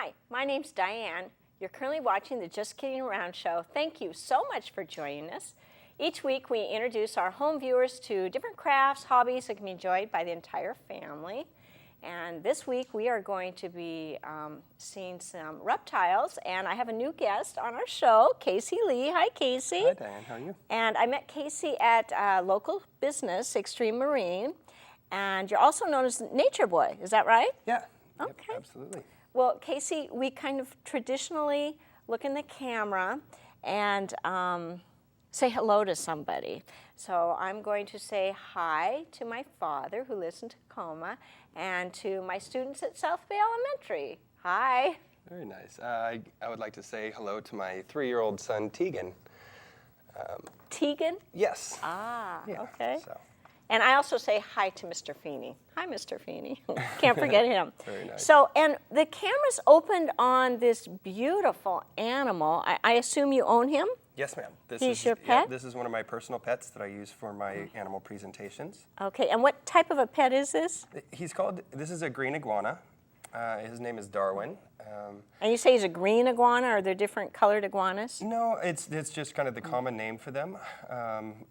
Hi, my name's Diane. You're currently watching the Just Kidding Around show. Thank you so much for joining us. Each week we introduce our home viewers to different crafts, hobbies that can be enjoyed by the entire family. And this week we are going to be seeing some reptiles, and I have a new guest on our show, Casey Lee. Hi, Casey. Hi, Diane. How are you? And I met Casey at a local business, Extreme Marine, and you're also known as Nature Boy. Is that right? Yeah. Okay. Yep, absolutely. Well, Casey, we kind of traditionally look in the camera and say hello to somebody. So I'm going to say hi to my father, who lives in Tacoma, and to my students at South Bay Elementary. Hi. Very nice. I would like to say hello to my 3-year-old son, Tegan. Tegan? Yes. Ah, Yeah, okay. So. And I also say hi to Mr. Feeney. Hi, Mr. Feeney. Can't forget him. Very nice. So, and the camera's opened on this beautiful animal. I assume you own him? Yes, ma'am. He's your pet? Yeah, this is one of my personal pets that I use for my animal presentations. Okay, and what type of a pet is this? This is a green iguana. His name is Darwin. And you say he's a green iguana? Are there different colored iguanas? No, it's just kind of the common name for them.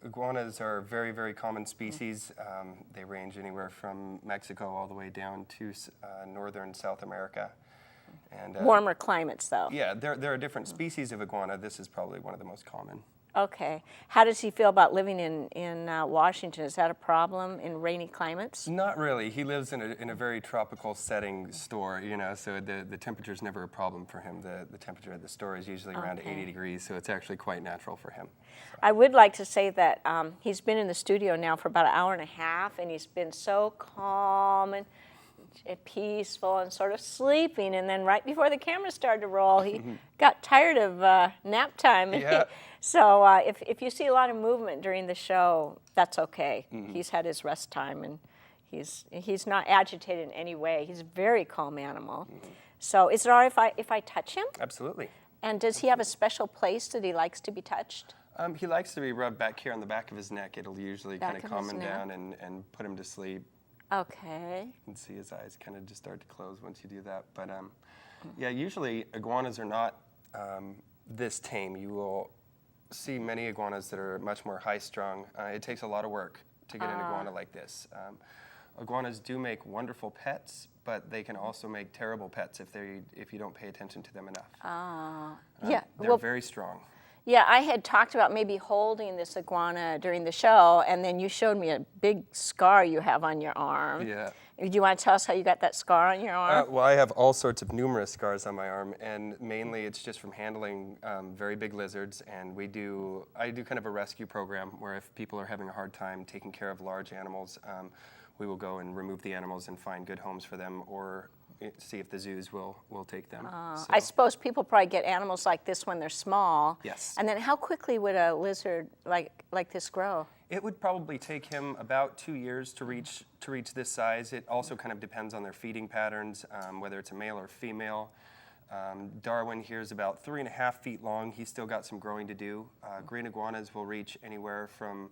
Iguanas are very, very common species. They range anywhere from Mexico all the way down to northern South America. And, Warmer climates, though. Yeah, there are different species of iguana. This is probably one of the most common. Okay. How does he feel about living in Washington? Is that a problem in rainy climates? Not really. He lives in a very tropical setting store, you know, so the temperature's never a problem for him. The temperature at the store is usually around 80 degrees, so it's actually quite natural for him. So. I would like to say that he's been in the studio now for about an hour and a half, and he's been so calm and peaceful and sort of sleeping, and then right before the camera started to roll, he got tired of nap time. Yeah. So if you see a lot of movement during the show, that's okay. He's had his rest time, and he's not agitated in any way. He's a very calm animal. So is it all right if I touch him? Absolutely. And does he have a special place that he likes to be touched? He likes to be rubbed back here on the back of his neck. It'll usually kind of calm him down and put him to sleep. Okay. You can see his eyes kind of just start to close once you do that. But yeah, usually iguanas are not this tame. You will see many iguanas that are much more high-strung. It takes a lot of work to get an iguana like this. Iguanas do make wonderful pets, but they can also make terrible pets if you don't pay attention to them enough. Yeah. They're very strong. Yeah, I had talked about maybe holding this iguana during the show, and then you showed me a big scar you have on your arm. Yeah. Do you want to tell us how you got that scar on your arm? Well, I have all sorts of numerous scars on my arm, and mainly it's just from handling very big lizards. And I do kind of a rescue program where if people are having a hard time taking care of large animals, we will go and remove the animals and find good homes for them, or see if the zoos will take them. So. I suppose people probably get animals like this when they're small. Yes. And then how quickly would a lizard like this grow? It would probably take him about 2 years to reach this size. It also kind of depends on their feeding patterns, whether it's a male or female. Darwin here is about 3.5 feet long. He's still got some growing to do. Green iguanas will reach anywhere from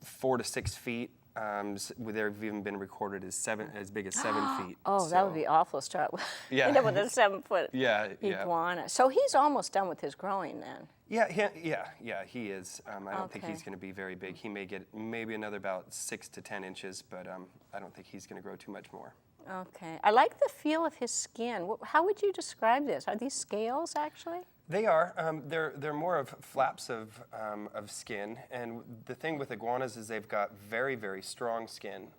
4 to 6 feet. They've even been recorded as big as 7 feet. Oh, so that would be awful to start with. Yeah. End up with a 7-foot iguana. Yeah. So he's almost done with his growing then. Yeah, he is. I don't think he's going to be very big. He may get maybe another about 6 to 10 inches, but I don't think he's going to grow too much more. Okay. I like the feel of his skin. How would you describe this? Are these scales, actually? They are. They're more of flaps of skin, and the thing with iguanas is they've got very, very strong skin.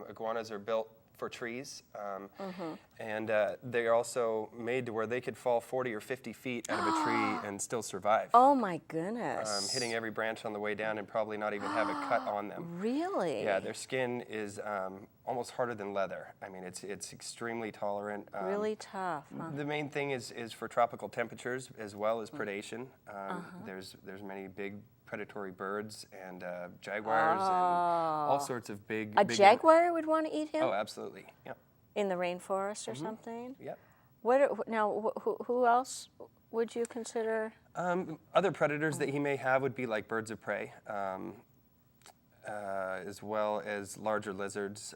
Iguanas are built for trees, and they're also made to where they could fall 40 or 50 feet out of a tree and still survive. Oh my goodness. Hitting every branch on the way down and probably not even have a cut on them. Really? Yeah, their skin is almost harder than leather. I mean, it's extremely tolerant. Really tough. Huh? The main thing is for tropical temperatures as well as predation. There's many big predatory birds and jaguars and all sorts of big. A jaguar would want to eat him? Oh, absolutely. Yep. In the rainforest or something? Yep. Who else would you consider? Other predators that he may have would be like birds of prey. as well as larger lizards.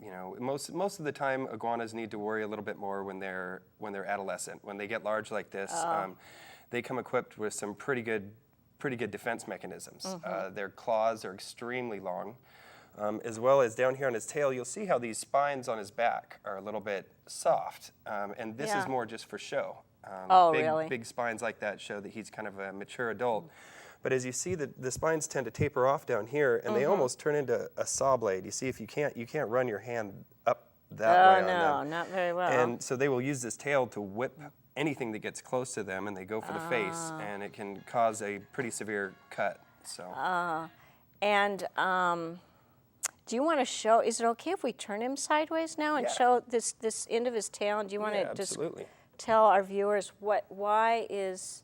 You know, most of the time, iguanas need to worry a little bit more when they're adolescent. When they get large like this, they come equipped with some pretty good defense mechanisms. Their claws are extremely long, as well as down here on his tail. You'll see how these spines on his back are a little bit soft, and this is more just for show. Really? Big spines like that show that he's kind of a mature adult. But as you see, the spines tend to taper off down here, and they almost turn into a saw blade. You see, if you can't run your hand up that way on them. Oh, no, not very well. And so they will use this tail to whip anything that gets close to them, and they go for the face, and it can cause a pretty severe cut. So. Do you want to show? Is it okay if we turn him sideways now and show this end of his tail? And do you want to just tell our viewers what's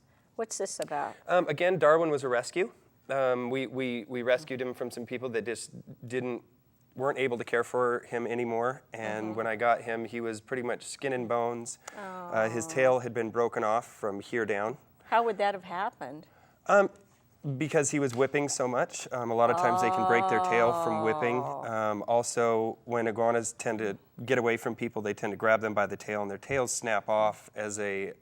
this about? Again, Darwin was a rescue. We rescued him from some people that just weren't able to care for him anymore. And when I got him, he was pretty much skin and bones. His tail had been broken off from here down. How would that have happened? Because he was whipping so much. A lot of times they can break their tail from whipping. Also, when iguanas tend to get away from people, they tend to grab them by the tail, and their tails snap off as a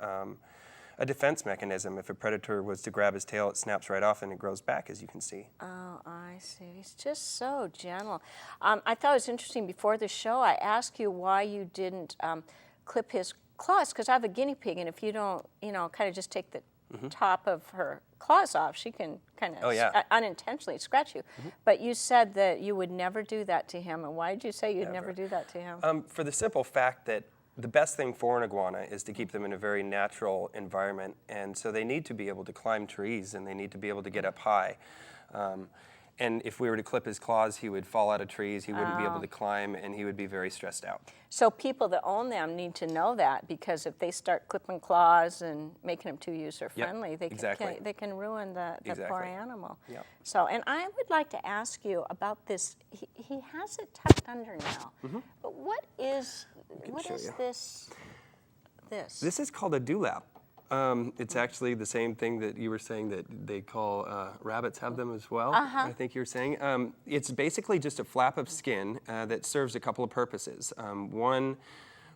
defense mechanism. If a predator was to grab his tail, it snaps right off and it grows back, as you can see. Oh, I see. He's just so gentle. I thought it was interesting, before the show, I asked you why you didn't clip his claws, because I have a guinea pig, and if you don't, kind of just take the top of her claws off, she can kind of unintentionally scratch you. But you said that you would never do that to him, and why did you say you'd never do that to him? For the simple fact that the best thing for an iguana is to keep them in a very natural environment, and so they need to be able to climb trees, and they need to be able to get up high. And if we were to clip his claws, he would fall out of trees, he wouldn't be able to climb, and he would be very stressed out. So people that own them need to know that, because if they start clipping claws and making them too user-friendly, they can ruin the poor animal. Yep. So, and I would like to ask you about this. He has it tucked under now, but what is this? This is called a dewlap. It's actually the same thing that you were saying that they call, rabbits have them as well, I think you were saying. It's basically just a flap of skin that serves a couple of purposes. One,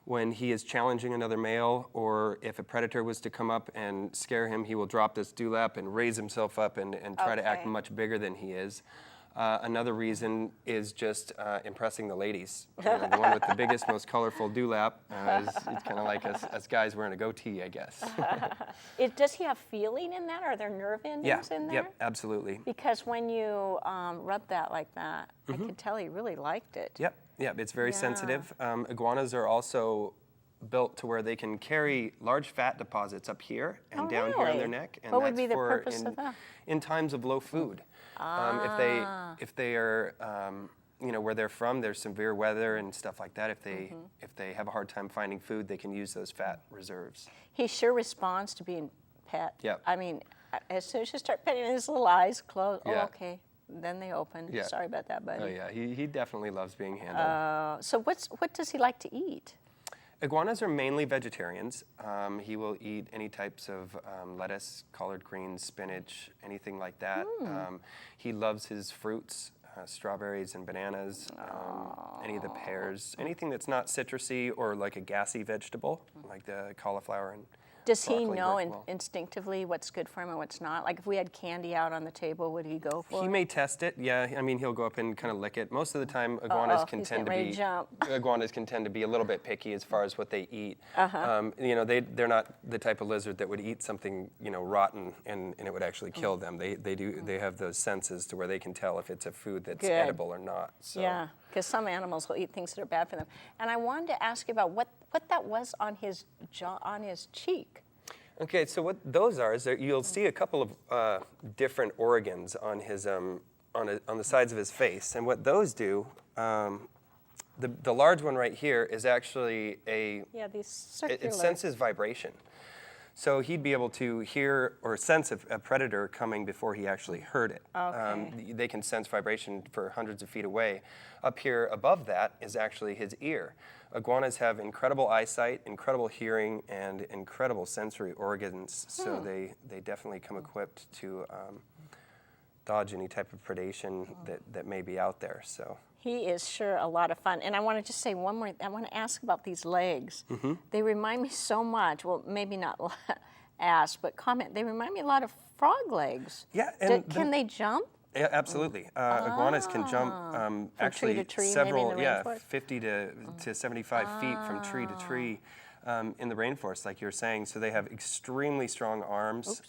when he is challenging another male, or if a predator was to come up and scare him, he will drop this dewlap and raise himself up and try to act much bigger than he is. Another reason is just impressing the ladies. The one with the biggest, most colorful dewlap is kind of like us guys wearing a goatee, I guess. Does he have feeling in that? Are there nerve endings in there? Yep, absolutely. Because when you rub that like that, I could tell he really liked it. Yep, it's very sensitive. Iguanas are also built to where they can carry large fat deposits up here and down here on their neck. And what would be the purpose of that? In times of low food. If they are, where they're from, there's severe weather and stuff like that. If they have a hard time finding food, they can use those fat reserves. He sure responds to being pet. Yep. I mean, as soon as you start petting, his little eyes close. Oh, okay. Then they open. Yeah. Sorry about that, buddy. Oh yeah, he definitely loves being handled. So what does he like to eat? Iguanas are mainly vegetarians. He will eat any types of lettuce, collard greens, spinach, anything like that. He loves his fruits, strawberries and bananas, any of the pears, anything that's not citrusy or like a gassy vegetable, like the cauliflower and Does he know instinctively what's good for him and what's not? Like if we had candy out on the table, would he go for it? He may test it, yeah. I mean, he'll go up and kind of lick it. Most of the time, iguanas can tend to be a little bit picky as far as what they eat. They're not the type of lizard that would eat something rotten and it would actually kill them. They have those senses to where they can tell if it's a food that's edible or not. So. Yeah, because some animals will eat things that are bad for them. And I wanted to ask you about what that was on his jaw, on his cheek. Okay, so what those are is that you'll see a couple of different organs on his on the sides of his face, and what those do. The large one right here is actually these circular. It senses vibration. So he'd be able to hear or sense a predator coming before he actually heard it. Okay. They can sense vibration for hundreds of feet away. Up here above that is actually his ear. Iguanas have incredible eyesight, incredible hearing, and incredible sensory organs, so they definitely come equipped to dodge any type of predation that may be out there. So. He is sure a lot of fun. And I want to just say one more, I want to ask about these legs. Mm-hmm. They remind me so much, well, maybe not ask, but comment, they remind me a lot of frog legs. Yeah. And can they jump? Yeah, absolutely. Iguanas can jump actually tree to tree, several, maybe in the rainforest? 50 to 75 feet from tree to tree in the rainforest, like you were saying. So they have extremely strong arms,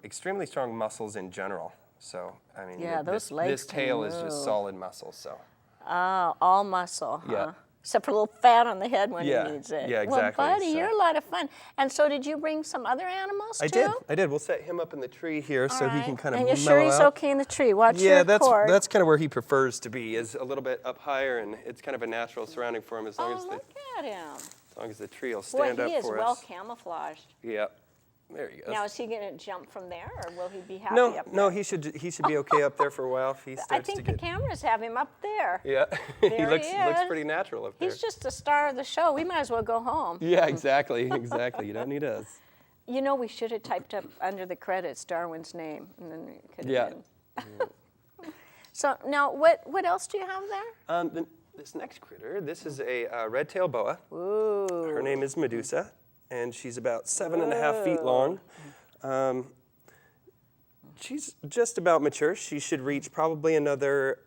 extremely strong muscles in general. So, I mean, yeah, those legs this tail is just solid muscle, so. Oh, all muscle, huh? Yeah. Except for a little fat on the head when Yeah. he needs it. Yeah, exactly. Well, buddy, So- you're a lot of fun. And so did you bring some other animals too? I did. We'll set him up in the tree here so he can kind of And mellow you're sure he's out. okay in the tree? Watch Yeah, your cord. that's kind of where he prefers to be, is a little bit up higher, and it's kind of a natural surrounding for him as long as look at him. the tree will Boy, stand up he is for well us. camouflaged. Yeah, there he goes. Now, is he going to jump from there, or will he be happy No, up there? no, he should be okay up there for a while if he starts I to think the get. cameras have him up there. Yeah, he There looks he is. pretty natural up there. He's just the star of the show. We might as well go home. Yeah, exactly. You don't need us. You know, we should have typed up under the credits Darwin's name, and then it could have Yeah. been. So now, what else do you have there? This next critter, this is a red-tailed boa. Ooh. Her name is Medusa, and she's about 7.5 feet long. She's just about mature. She should reach probably another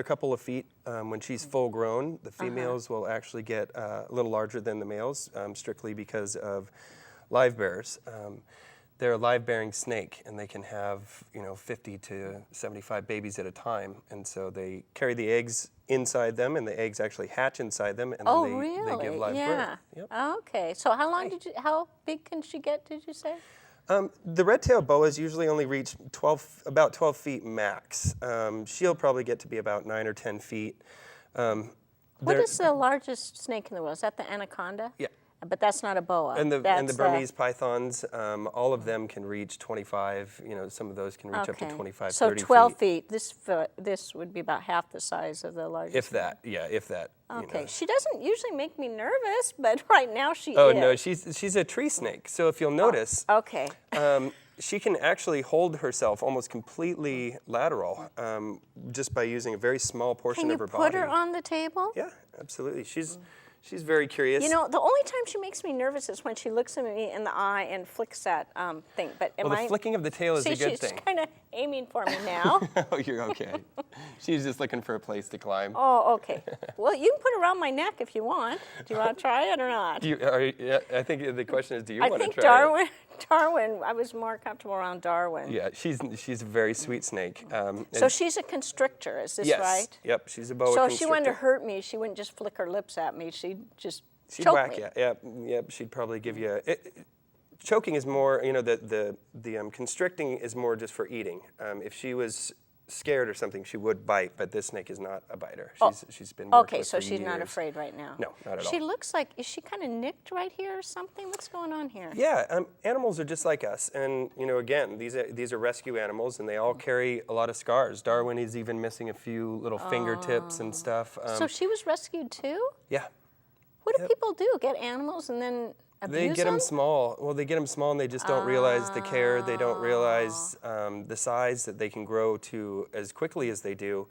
couple of feet when she's full grown. The females will actually get a little larger than the males, strictly because of live bearers. They're a live-bearing snake, and they can have 50 to 75 babies at a time, and so they carry the eggs inside them, and the eggs actually hatch inside them, and then they give live birth. Yep. Okay. So how big can she get? Did you say? The red-tailed boas usually only reach about 12 feet max. She'll probably get to be about 9 or 10 feet. What is the largest snake in the world? Is that the anaconda? Yeah. But that's not a boa. And the That's Burmese pythons, all of them can reach 25. Some of those can reach up to 25, so 30 12 feet. This would be about half the size of the largest. If that, yeah, if that. Okay. She doesn't usually make me nervous, but right now she is. Oh no, she's a tree snake. So if you'll notice, Okay. she can actually hold herself almost completely lateral, just by using a very small portion Can you of her put body. her on the table? Yeah, absolutely. She's very curious. The only time she makes me nervous is when she looks at me in the eye and flicks that thing. But the flicking of the tail is a good she's thing. kind of aiming for me now. Oh, you're okay. She's just looking for a place to climb. Oh, okay. Well, you can put it around my neck if you want. Do you want to try it or not? I think the question is, do you want to try I think Darwin, I was more comfortable around Darwin. it? Yeah, she's a very sweet snake. So she's a constrictor, is this yes, right? Yep, she's a boa So constrictor. if she wanted to hurt me, she wouldn't just flick her lips at me. She'd just She'd choke whack me. you. Yep, she'd probably give you choking is more, the constricting is more just for eating. If she was scared or something, she would bite, but this snake is not a biter. She's been worked Okay, with so for she's not years. afraid right now. No, not at all. She looks like, is she kind of nicked right here or something? What's going on here? Yeah, animals are just like us, and again, these are rescue animals, and they all carry a lot of scars. Darwin is even missing a few little fingertips and stuff. So she was rescued too? Yeah, What do people do? Get animals and then abuse they get them small. Well, they get them small, and they just don't realize the care. They don't realize the size that they can grow to as quickly as they do,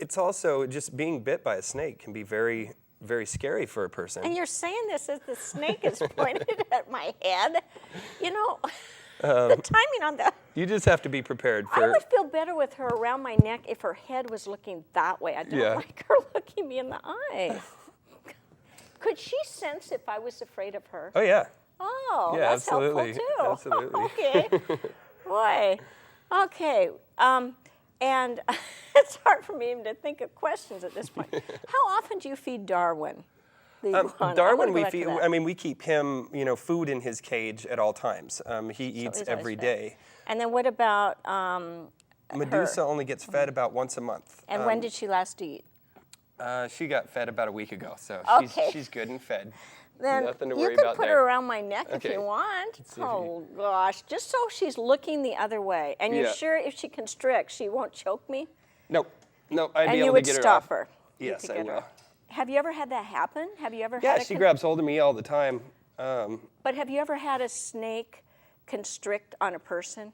it's also just being bit by a snake can be very, very scary for a person. And you're saying this as the snake is pointed at my head. The timing on that. You just have to be prepared for. I would feel better with her around my neck if her head was looking that way. I don't like her looking me in the eye. Could she sense if I was afraid of her? Oh yeah. Oh, Yeah, that's absolutely. helpful too. Absolutely. Okay. Boy. Okay. And it's hard for me even to think of questions at this point. How often do you feed Darwin? Darwin, we keep him, food in his cage at all times. He eats every day. And then what about Medusa her? only gets fed about once a month. And when did she last eat? She got fed about a week ago, so she's good and fed. Then Nothing to you worry can about put there. her around my neck if Okay. you want. Let's see if Oh gosh, just so she's looking the other way. And you're Yeah. sure if she constricts, she won't choke me? Nope. I'd And be you able would to get her stop off. her. You Yes, could I get her will. off. Have you ever had that happen? Have you ever Yeah, had she grabs hold of me all the time. But have you ever had a snake constrict on a person?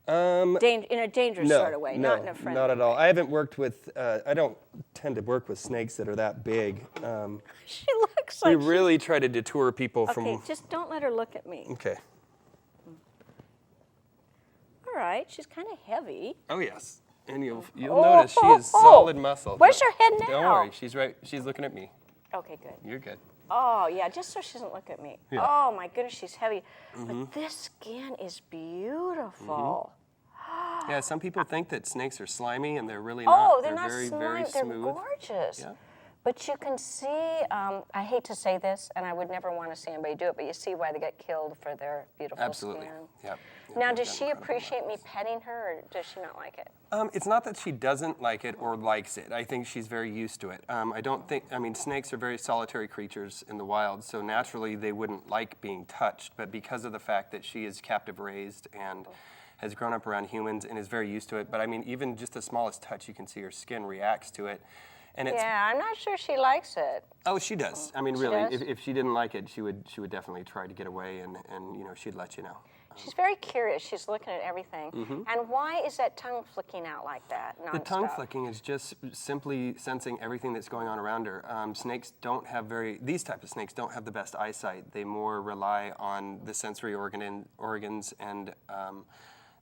In a dangerous sort of way, not in a friendly not at all. way. I haven't worked with, I don't tend to work with snakes that are that big. She looks like We really try to detour people from... Okay, just don't let her look at me. Okay. All right, she's kind of heavy. Oh, yes. And you'll notice she is solid muscle. Where's her head now? Don't worry, she's right. She's looking at me. Okay, good. You're good. Oh, yeah, just so she doesn't look at me. Yeah. Oh, my goodness, she's heavy. But this skin is beautiful. Yeah, some people think that snakes are slimy, and they're really Oh, not. they're not very, slimy. very They're smooth. gorgeous. Yeah. But you can see, I hate to say this, and I would never want to see anybody do it, but you see why they get killed for their beautiful Absolutely. skin. Yep. Now, They've does done she incredible appreciate me work. petting her, or does she not like it? It's not that she doesn't like it or likes it. I think she's very used to it. Snakes are very solitary creatures in the wild, so naturally they wouldn't like being touched, but because of the fact that she is captive raised and has grown up around humans and is very used to it, but I mean, even just the smallest touch, you can see her skin reacts to it. And it's, Yeah, I'm not sure she likes it. Oh, she does. I mean, She really, does? if she didn't like it, she would definitely try to get away, and she'd let you know. She's very curious. She's looking at everything. And why is that tongue flicking out like that nonstop? The tongue flicking is just simply sensing everything that's going on around her. These type of snakes don't have the best eyesight. They more rely on the sensory organs and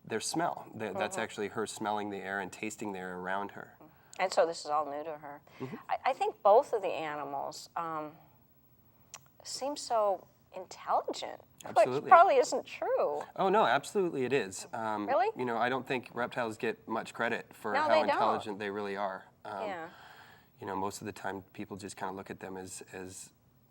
their smell. That's actually her smelling the air and tasting the air around her. And so this is all new to her. I think both of the animals seem so intelligent, Absolutely. which probably isn't true. Oh, no, absolutely it is. Really? I don't think reptiles get much credit for No, how they don't. intelligent they really are. Yeah. Most of the time people just kind of look at them as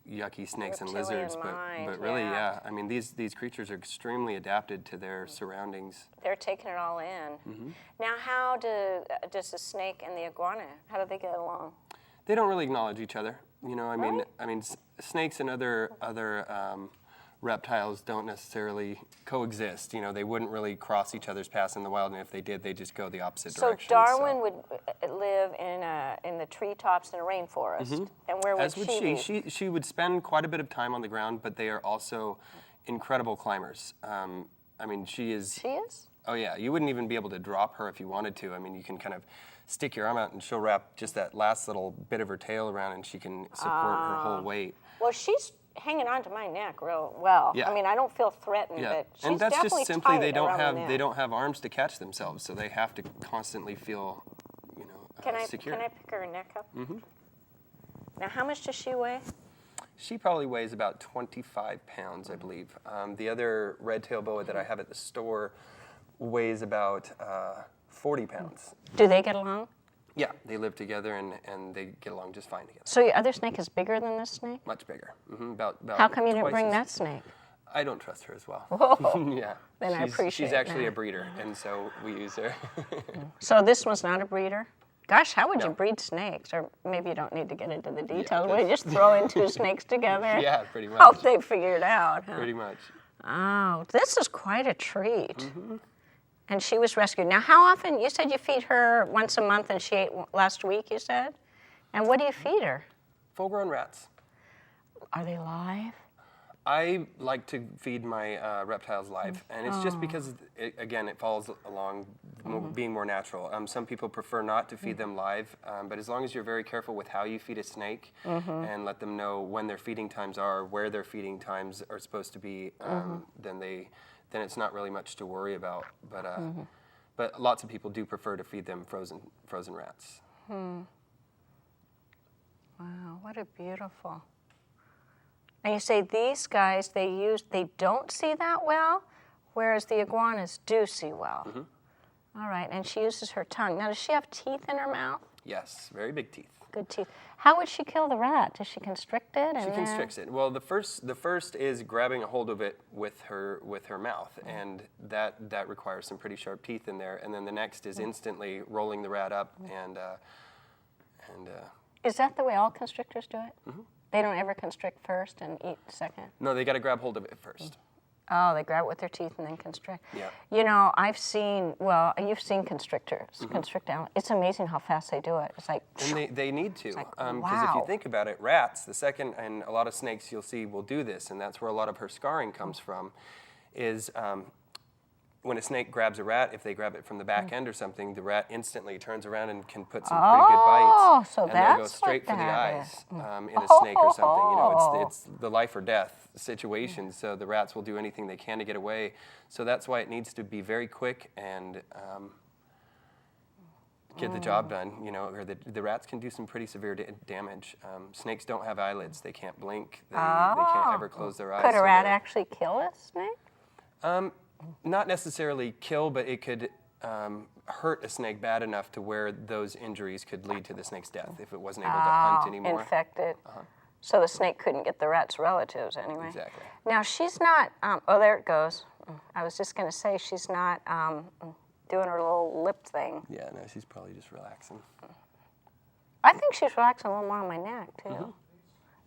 yucky snakes and Reptilian lizards, mind, but really, yeah. I mean, these creatures are extremely adapted to their surroundings. They're taking it all in. Now, how does the snake and the iguana, how do they get along? They don't really acknowledge each other. Really? Snakes and other reptiles don't necessarily coexist. They wouldn't really cross each other's paths in the wild, and if they did, they just go the opposite direction. So Darwin would live in the treetops in a rainforest, and where would As would she she. be? She would spend quite a bit of time on the ground, but they are also incredible climbers. She is. She is? Oh yeah, you wouldn't even be able to drop her if you wanted to. You can kind of stick your arm out and she'll wrap just that last little bit of her tail around, and she can support her whole weight. Well, she's hanging on to my neck real well. Yeah. I don't feel threatened, Yeah, but she's and that's definitely just simply tight they don't around the have neck. arms to catch themselves, so they have to constantly feel secure. Can I pick her neck up? Now, how much does she weigh? She probably weighs about 25 pounds, I believe. The other red-tailed boa that I have at the store weighs about 40 pounds. Do they get along? Yeah, they live together and they get along just fine together. So your other snake is bigger than this snake? Much bigger. About How come you didn't twice bring as- that snake? I don't trust her as well. Whoa. Yeah. Then I appreciate She's actually that. a breeder, and so we use her. So this one's not a breeder? Gosh, how would you No. breed snakes? Or maybe you don't need to get into the details. that's- We just throw in two snakes together. Yeah, pretty much. Hope they figure it out. Huh? Pretty much. Oh, this is quite a treat. And she was rescued. Now, how often? You said you feed her once a month, and she ate last week, you said? And what do you feed her? Full-grown rats. Are they live? I like to feed my reptiles live, and it's just because, it follows along being more natural. Some people prefer not to feed them live, but as long as you're very careful with how you feed a snake and let them know when their feeding times are, where their feeding times are supposed to be, then it's not really much to worry about. But lots of people do prefer to feed them frozen rats. Wow, what a beautiful. And you say these guys, they don't see that well, whereas the iguanas do see well. All right, and she uses her tongue. Now, does she have teeth in her mouth? Yes, very big teeth. Good teeth. How would she kill the rat? Does she constrict it? She constricts it. Well, the first is grabbing a hold of it with her mouth, and that requires some pretty sharp teeth in there. And then the next is instantly rolling the rat up and. Is that the way all constrictors do it? They don't ever constrict first and eat second? No, they got to grab hold of it first. Oh, they grab it with their teeth and then constrict. Yeah. I've seen, you've seen constrictors, constrict animals. It's amazing how fast they do it. It's like, And they need to, because wow. if you think about it, rats, and a lot of snakes you'll see will do this, and that's where a lot of her scarring comes from, is when a snake grabs a rat, if they grab it from the back end or something, the rat instantly turns around and can put some pretty good bites. So and that's they'll go straight for the that eyes in a snake or something. You know, it's the life or death situation. So the rats will do anything they can to get away. So that's why it needs to be very quick and get the job done. You know, or the rats can do some pretty severe damage. Snakes don't have eyelids; they can't blink. They can't ever close their eyes. Could a rat actually kill a snake? Not necessarily kill, but it could hurt a snake bad enough to where those injuries could lead to the snake's death if it wasn't able to hunt anymore. Infected. So the snake couldn't get the rat's relatives anyway. Exactly. Now she's not. Oh, there it goes. I was just going to say she's not doing her little lip thing. Yeah, no, she's probably just relaxing. I think she's relaxing a little more on my neck too.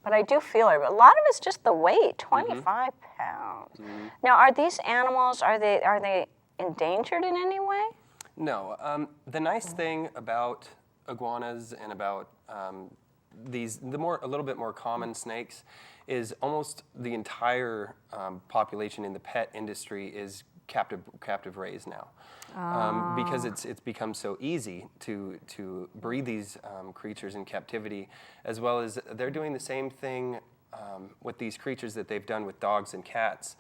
But I do feel her. But a lot of it's just the weight, 25 pounds. Now, are these animals, are they endangered in any way? No. The nice thing about iguanas and about a little bit more common snakes is almost the entire population in the pet industry is captive raised now. Because it's become so easy to breed these creatures in captivity, as well as they're doing the same thing with these creatures that they've done with dogs and cats.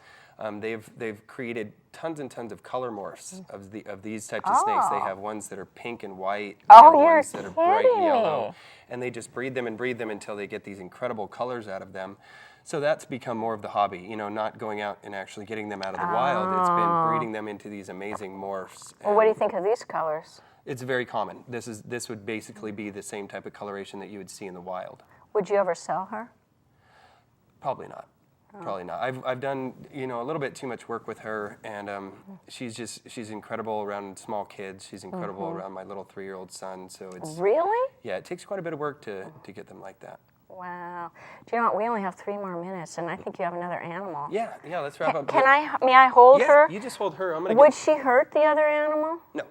They've created tons and tons of color morphs of these types of snakes. They have ones that are pink and white. Ones that are bright yellow, and they just breed them until they get these incredible colors out of them. So that's become more of the hobby, you know, not going out and actually getting them out of the wild. It's been breeding them into these amazing morphs. Well, what do you think of these colors? It's very common. This would basically be the same type of coloration that you would see in the wild. Would you ever sell her? Probably not. Probably not. I've done, you know, a little bit too much work with her, and she's incredible around small kids. She's incredible around my little 3-year-old son. So it's really, yeah, it takes quite a bit of work to get them like that. Wow. Do you know what? We only have 3 more minutes, and I think you have another animal. Yeah. Let's wrap up. May I hold her? Yeah, you just hold her. Would she hurt the other animal? No.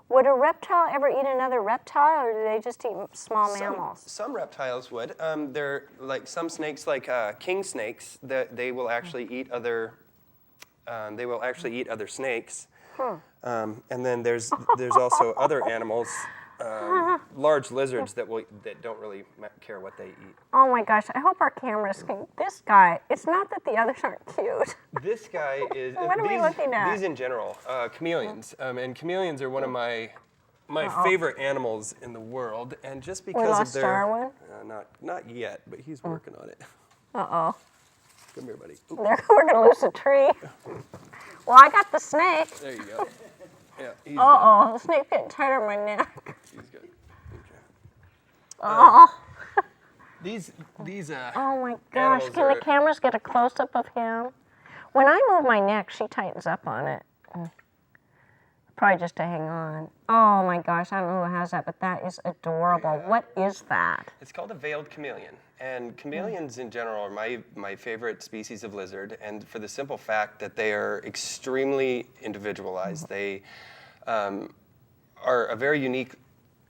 Would a reptile ever eat another reptile, or do they just eat small mammals? Some reptiles would. They're like some snakes, like king snakes, that they will actually eat other. They will actually eat other snakes. And then there's also other animals, large lizards that don't really care what they eat. Oh my gosh! I hope our cameras can. This guy. It's not that the others aren't cute. This guy is. What are we looking at? These in general, chameleons, and chameleons are one of my favorite animals in the world, and just because of their. Darwin? Not yet, but he's working on it. Uh-oh. Come here, buddy. We're gonna lose a tree. Well, I got the snake. There you go. Yeah. Uh-oh, the snake's getting tight on my neck. He's good. Okay. Oh. These oh my gosh, can the cameras get a close-up of him? When I move my neck, she tightens up on it. Probably just to hang on. Oh my gosh, I don't know who has that, but that is adorable. Yeah. What is that? It's called a veiled chameleon. And chameleons in general are my favorite species of lizard, and for the simple fact that they are extremely individualized. They are a very unique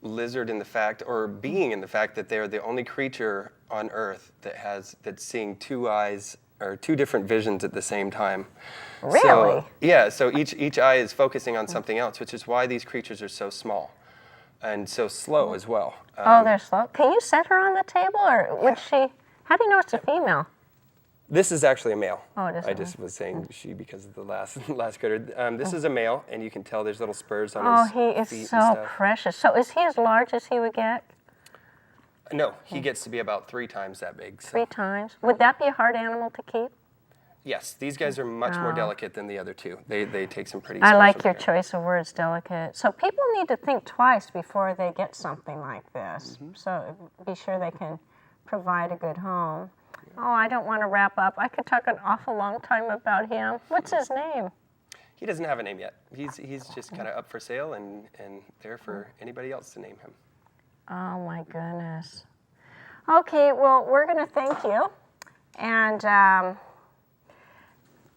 lizard in the fact, or being in the fact, that they are the only creature on Earth that's seeing 2 eyes or 2 different visions at the same time. Really? So, yeah. So each eye is focusing on something else, which is why these creatures are so small and so slow as well. Oh, they're slow. Can you set her on the table, or would she? How do you know it's a female? This is actually a male. Oh, it is. I just was saying she because of the last critter. This is a male, and you can tell there's little spurs on his feet. Oh, he is so precious. So is he as large as he would get? No, he gets to be about 3 times that big. So. 3 times. Would that be a hard animal to keep? Yes, these guys are much more delicate than the other 2. They take some pretty. I like your care. choice of words, delicate. So people need to think twice before they get something like this. So be sure they can provide a good home. Yeah. Oh, I don't want to wrap up. I could talk an awful long time about him. What's his name? He doesn't have a name yet. He's just kind of up for sale and there for anybody else to name him. Oh my goodness. Okay, well, we're going to thank you. And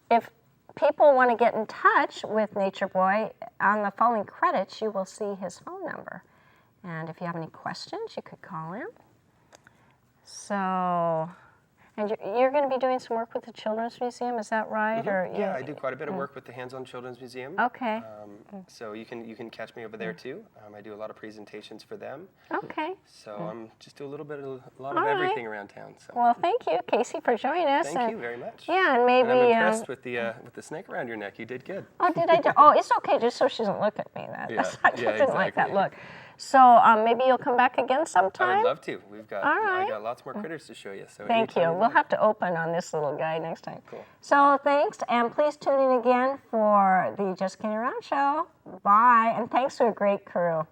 if people want to get in touch with Nature Boy, on the following credits, you will see his phone number. And if you have any questions, you could call him. So, And you're going to be doing some work with the Children's Museum, is that right? Or Yeah, I do quite a bit of work with the Hands-On Children's Museum. Okay. So you can catch me over there too. I do a lot of presentations for them. Okay. So I'm just do a lot of everything around town. So. Well, thank you, Casey, for joining us. Thank you very much. Yeah, and maybe. And I'm impressed with the snake around your neck. You did good. Oh, did I? Oh, it's okay, just so she doesn't look at me. I didn't like that look. So maybe you'll come back again sometime? I would love to. I got lots more critters to show you. So thank you. We'll have to open on this little guy next time. Cool. So thanks, and please tune in again for the Just Kidding Around show. Bye, and thanks to a great crew.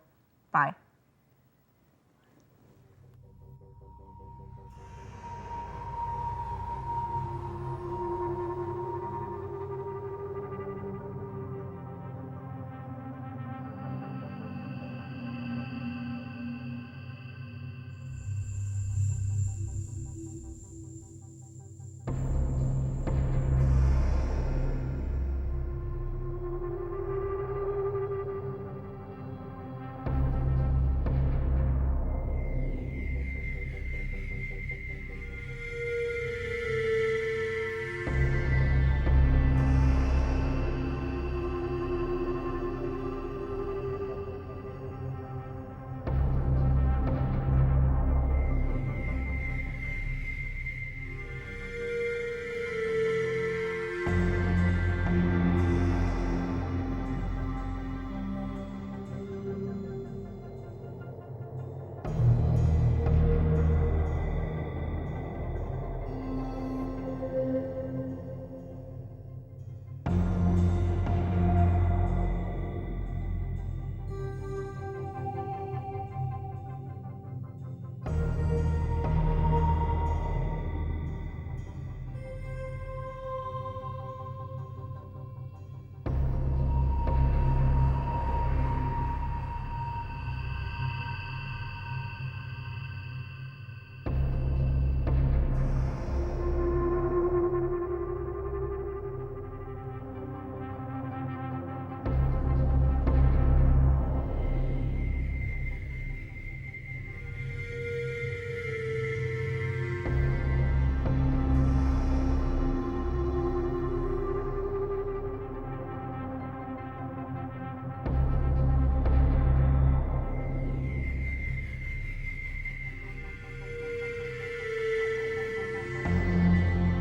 Bye.